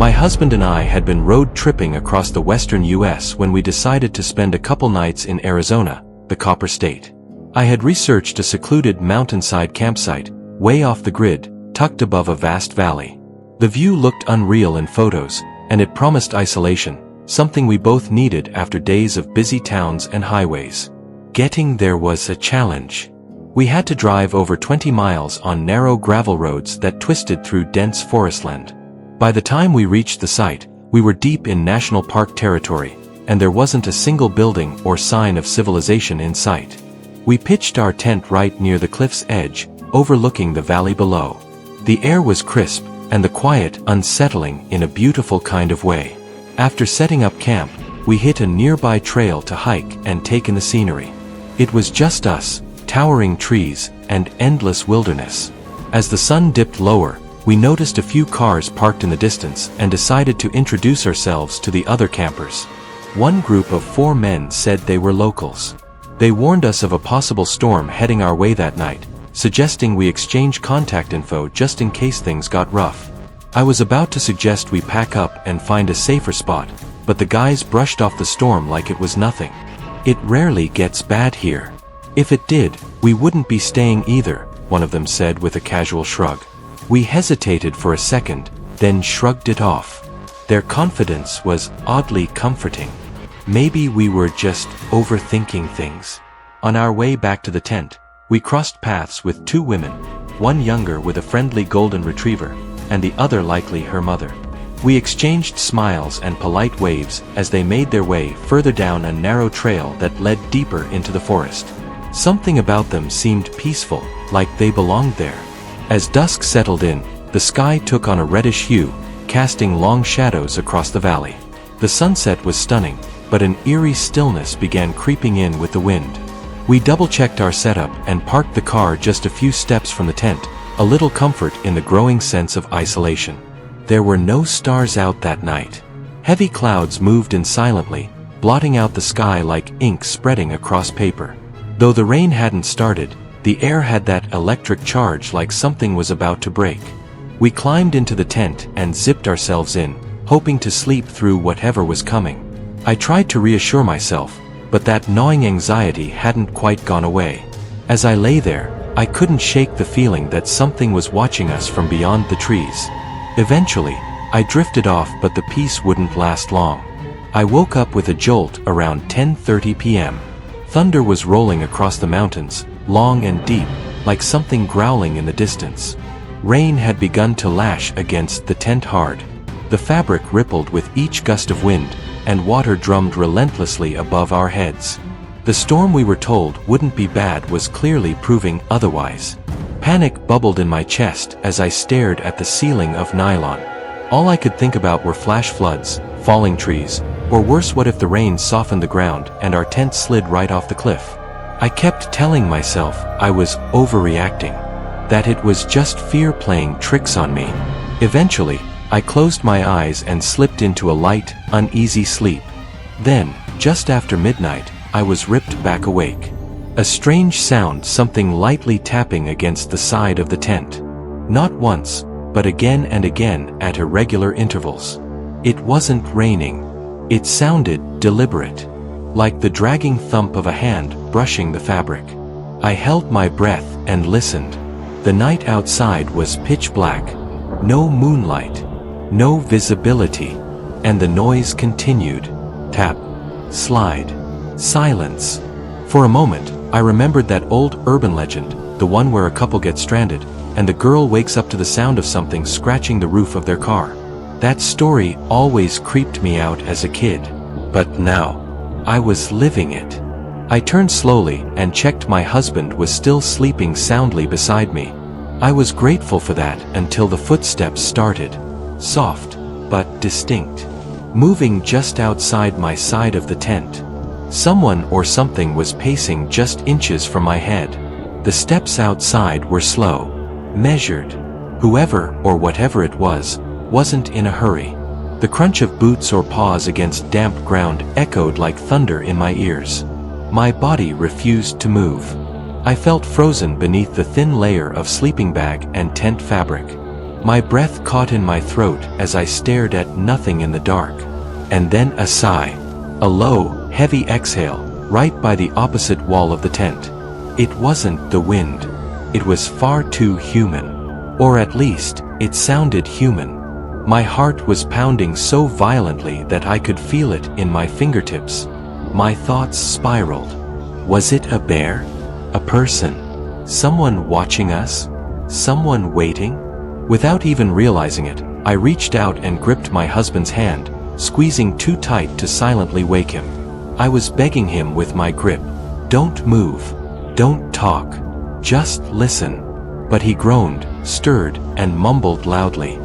My husband and I had been road tripping across the western US when we decided to spend a couple nights in Arizona, the Copper State. I had researched a secluded mountainside campsite, way off the grid, tucked above a vast valley. The view looked unreal in photos, and it promised isolation, something we both needed after days of busy towns and highways. Getting there was a challenge. We had to drive over 20 miles on narrow gravel roads that twisted through dense forestland. By the time we reached the site, we were deep in national park territory, and there wasn't a single building or sign of civilization in sight. We pitched our tent right near the cliff's edge, overlooking the valley below. The air was crisp, and the quiet unsettling in a beautiful kind of way. After setting up camp, we hit a nearby trail to hike and take in the scenery. It was just us, towering trees, and endless wilderness. As the sun dipped lower, we noticed a few cars parked in the distance and decided to introduce ourselves to the other campers. One group of 4 men said they were locals. They warned us of a possible storm heading our way that night, suggesting we exchange contact info just in case things got rough. I was about to suggest we pack up and find a safer spot, but the guys brushed off the storm like it was nothing. It rarely gets bad here. If it did, we wouldn't be staying either, one of them said with a casual shrug. We hesitated for a second, then shrugged it off. Their confidence was oddly comforting. Maybe we were just overthinking things. On our way back to the tent, we crossed paths with 2 women, one younger with a friendly golden retriever, and the other likely her mother. We exchanged smiles and polite waves as they made their way further down a narrow trail that led deeper into the forest. Something about them seemed peaceful, like they belonged there. As dusk settled in, the sky took on a reddish hue, casting long shadows across the valley. The sunset was stunning, but an eerie stillness began creeping in with the wind. We double-checked our setup and parked the car just a few steps from the tent, a little comfort in the growing sense of isolation. There were no stars out that night. Heavy clouds moved in silently, blotting out the sky like ink spreading across paper. Though the rain hadn't started, the air had that electric charge like something was about to break. We climbed into the tent and zipped ourselves in, hoping to sleep through whatever was coming. I tried to reassure myself, but that gnawing anxiety hadn't quite gone away. As I lay there, I couldn't shake the feeling that something was watching us from beyond the trees. Eventually, I drifted off, but the peace wouldn't last long. I woke up with a jolt around 10:30 p.m. Thunder was rolling across the mountains, long and deep, like something growling in the distance. Rain had begun to lash against the tent hard. The fabric rippled with each gust of wind, and water drummed relentlessly above our heads. The storm we were told wouldn't be bad was clearly proving otherwise. Panic bubbled in my chest as I stared at the ceiling of nylon. All I could think about were flash floods, falling trees, or worse, what if the rain softened the ground and our tent slid right off the cliff? I kept telling myself I was overreacting, that it was just fear playing tricks on me. Eventually, I closed my eyes and slipped into a light, uneasy sleep. Then, just after midnight, I was ripped back awake. A strange sound, something lightly tapping against the side of the tent. Not once, but again and again at irregular intervals. It wasn't raining. It sounded deliberate, like the dragging thump of a hand brushing the fabric. I held my breath and listened. The night outside was pitch black, no moonlight, no visibility, and the noise continued. Tap, slide, silence. For a moment, I remembered that old urban legend, the one where a couple gets stranded, and the girl wakes up to the sound of something scratching the roof of their car. That story always creeped me out as a kid, but now, I was living it. I turned slowly and checked my husband was still sleeping soundly beside me. I was grateful for that until the footsteps started, soft, but distinct, moving just outside my side of the tent. Someone or something was pacing just inches from my head. The steps outside were slow, measured. Whoever or whatever it was, wasn't in a hurry. The crunch of boots or paws against damp ground echoed like thunder in my ears. My body refused to move. I felt frozen beneath the thin layer of sleeping bag and tent fabric. My breath caught in my throat as I stared at nothing in the dark. And then a sigh. A low, heavy exhale, right by the opposite wall of the tent. It wasn't the wind. It was far too human. Or at least, it sounded human. My heart was pounding so violently that I could feel it in my fingertips. My thoughts spiraled. Was it a bear? A person? Someone watching us? Someone waiting? Without even realizing it, I reached out and gripped my husband's hand, squeezing too tight to silently wake him. I was begging him with my grip, "Don't move. Don't talk. Just listen." But he groaned, stirred, and mumbled loudly.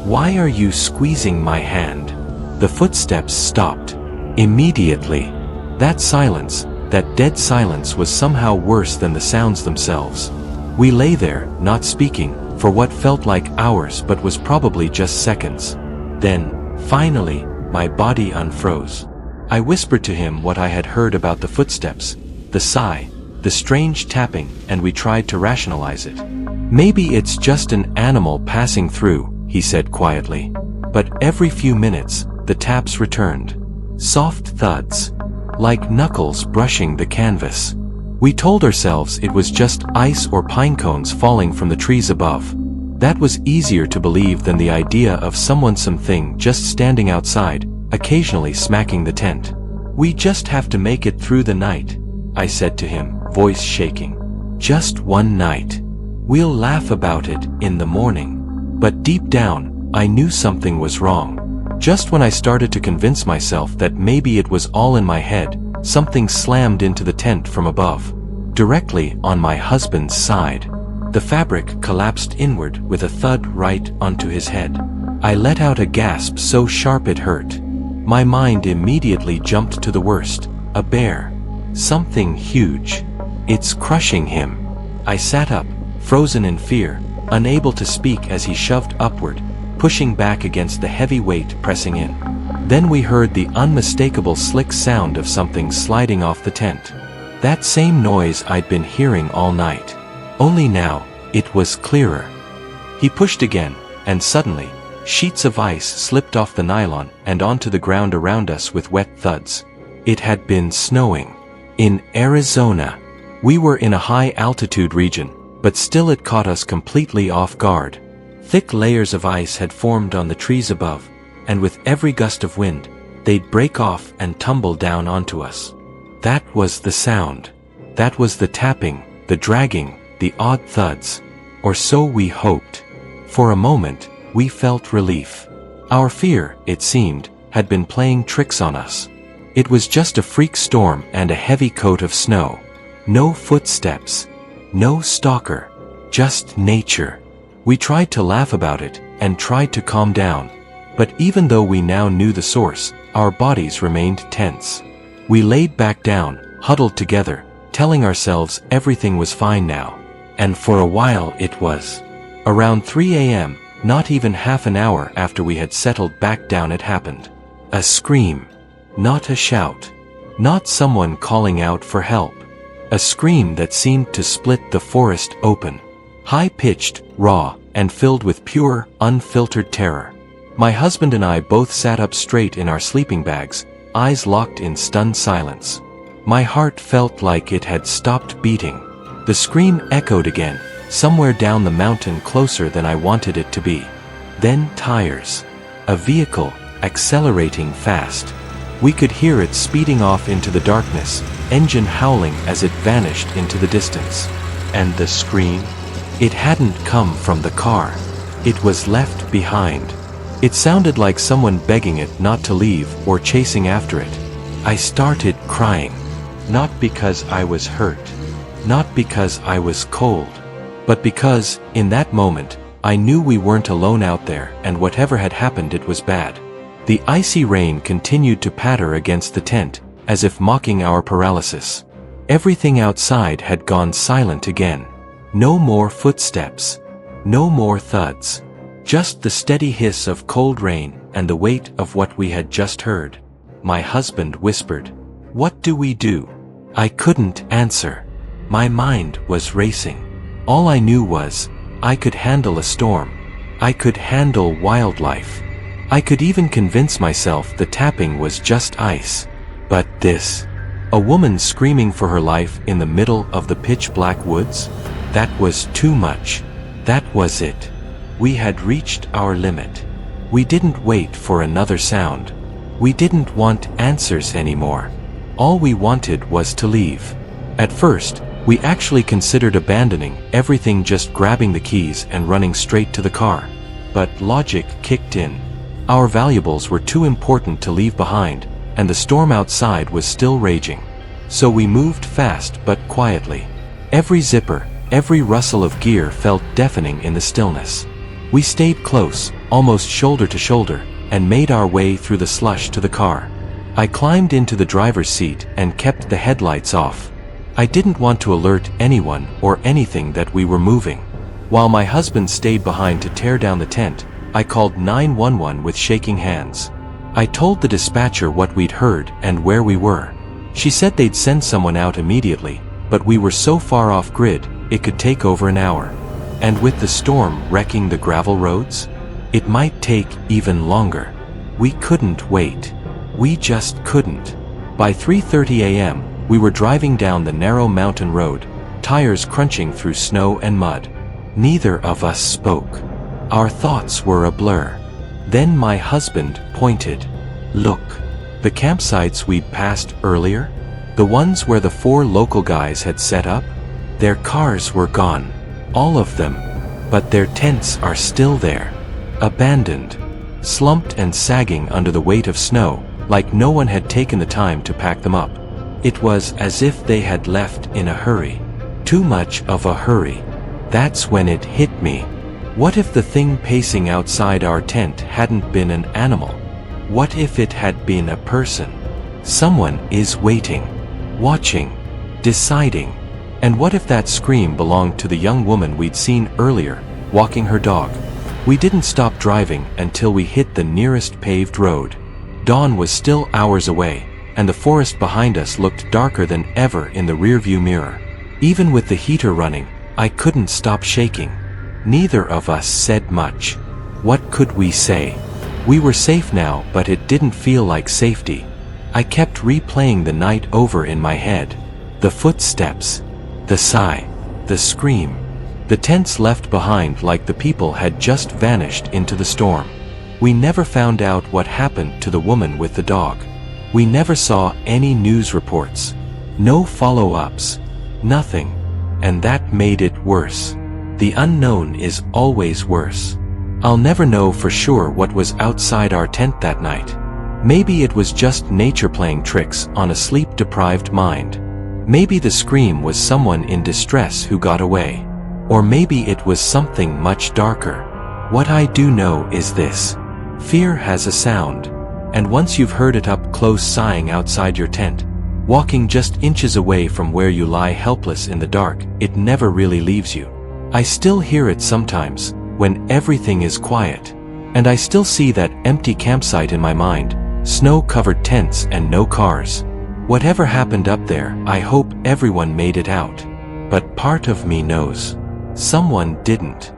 "Why are you squeezing my hand?" The footsteps stopped. Immediately. That silence, that dead silence, was somehow worse than the sounds themselves. We lay there, not speaking, for what felt like hours but was probably just seconds. Then, finally, my body unfroze. I whispered to him what I had heard about the footsteps, the sigh, the strange tapping, and we tried to rationalize it. "Maybe it's just an animal passing through," he said quietly. But every few minutes, the taps returned. Soft thuds. Like knuckles brushing the canvas. We told ourselves it was just ice or pine cones falling from the trees above. That was easier to believe than the idea of something just standing outside, occasionally smacking the tent. "We just have to make it through the night," I said to him, voice shaking. "Just one night. We'll laugh about it in the morning." But deep down, I knew something was wrong. Just when I started to convince myself that maybe it was all in my head, something slammed into the tent from above, directly on my husband's side. The fabric collapsed inward with a thud right onto his head. I let out a gasp so sharp it hurt. My mind immediately jumped to the worst. A bear. Something huge. It's crushing him. I sat up, frozen in fear, unable to speak as he shoved upward, pushing back against the heavy weight pressing in. Then we heard the unmistakable slick sound of something sliding off the tent. That same noise I'd been hearing all night. Only now, it was clearer. He pushed again, and suddenly, sheets of ice slipped off the nylon and onto the ground around us with wet thuds. It had been snowing. In Arizona. We were in a high-altitude region, but still it caught us completely off guard. Thick layers of ice had formed on the trees above, and with every gust of wind, they'd break off and tumble down onto us. That was the sound. That was the tapping, the dragging, the odd thuds. Or so we hoped. For a moment, we felt relief. Our fear, it seemed, had been playing tricks on us. It was just a freak storm and a heavy coat of snow. No footsteps. No stalker. Just nature. We tried to laugh about it, and tried to calm down. But even though we now knew the source, our bodies remained tense. We laid back down, huddled together, telling ourselves everything was fine now. And for a while it was. Around 3 a.m., not even half an hour after we had settled back down, it happened. A scream. Not a shout. Not someone calling out for help. A scream that seemed to split the forest open. High-pitched, raw, and filled with pure, unfiltered terror. My husband and I both sat up straight in our sleeping bags, eyes locked in stunned silence. My heart felt like it had stopped beating. The scream echoed again, somewhere down the mountain closer than I wanted it to be. Then tires. A vehicle, accelerating fast. We could hear it speeding off into the darkness, engine howling as it vanished into the distance. And the scream? It hadn't come from the car. It was left behind. It sounded like someone begging it not to leave or chasing after it. I started crying. Not because I was hurt. Not because I was cold. But because, in that moment, I knew we weren't alone out there, and whatever had happened, it was bad. The icy rain continued to patter against the tent, as if mocking our paralysis. Everything outside had gone silent again. No more footsteps. No more thuds. Just the steady hiss of cold rain and the weight of what we had just heard. My husband whispered, "What do we do?" I couldn't answer. My mind was racing. All I knew was, I could handle a storm. I could handle wildlife. I could even convince myself the tapping was just ice. But this, a woman screaming for her life in the middle of the pitch-black woods? That was too much. That was it. We had reached our limit. We didn't wait for another sound. We didn't want answers anymore. All we wanted was to leave. At first, we actually considered abandoning everything, just grabbing the keys and running straight to the car. But logic kicked in. Our valuables were too important to leave behind, and the storm outside was still raging. So we moved fast but quietly. Every zipper, every rustle of gear felt deafening in the stillness. We stayed close, almost shoulder to shoulder, and made our way through the slush to the car. I climbed into the driver's seat and kept the headlights off. I didn't want to alert anyone or anything that we were moving. While my husband stayed behind to tear down the tent, I called 911 with shaking hands. I told the dispatcher what we'd heard and where we were. She said they'd send someone out immediately, but we were so far off grid, it could take over an hour. And with the storm wrecking the gravel roads, it might take even longer. We couldn't wait. We just couldn't. By 3:30 a.m., we were driving down the narrow mountain road, tires crunching through snow and mud. Neither of us spoke. Our thoughts were a blur. Then my husband pointed. Look. The campsites we'd passed earlier? The ones where the 4 local guys had set up? Their cars were gone. All of them. But their tents are still there. Abandoned. Slumped and sagging under the weight of snow, like no one had taken the time to pack them up. It was as if they had left in a hurry. Too much of a hurry. That's when it hit me. What if the thing pacing outside our tent hadn't been an animal? What if it had been a person? Someone is waiting, watching, deciding. And what if that scream belonged to the young woman we'd seen earlier, walking her dog? We didn't stop driving until we hit the nearest paved road. Dawn was still hours away, and the forest behind us looked darker than ever in the rearview mirror. Even with the heater running, I couldn't stop shaking. Neither of us said much. What could we say? We were safe now, but it didn't feel like safety. I kept replaying the night over in my head. The footsteps, the sigh, the scream. The tents left behind like the people had just vanished into the storm. We never found out what happened to the woman with the dog. We never saw any news reports. No follow-ups. Nothing. And that made it worse. The unknown is always worse. I'll never know for sure what was outside our tent that night. Maybe it was just nature playing tricks on a sleep-deprived mind. Maybe the scream was someone in distress who got away. Or maybe it was something much darker. What I do know is this. Fear has a sound. And once you've heard it up close sighing outside your tent, walking just inches away from where you lie helpless in the dark, it never really leaves you. I still hear it sometimes, when everything is quiet. And I still see that empty campsite in my mind, snow-covered tents and no cars. Whatever happened up there, I hope everyone made it out. But part of me knows. Someone didn't.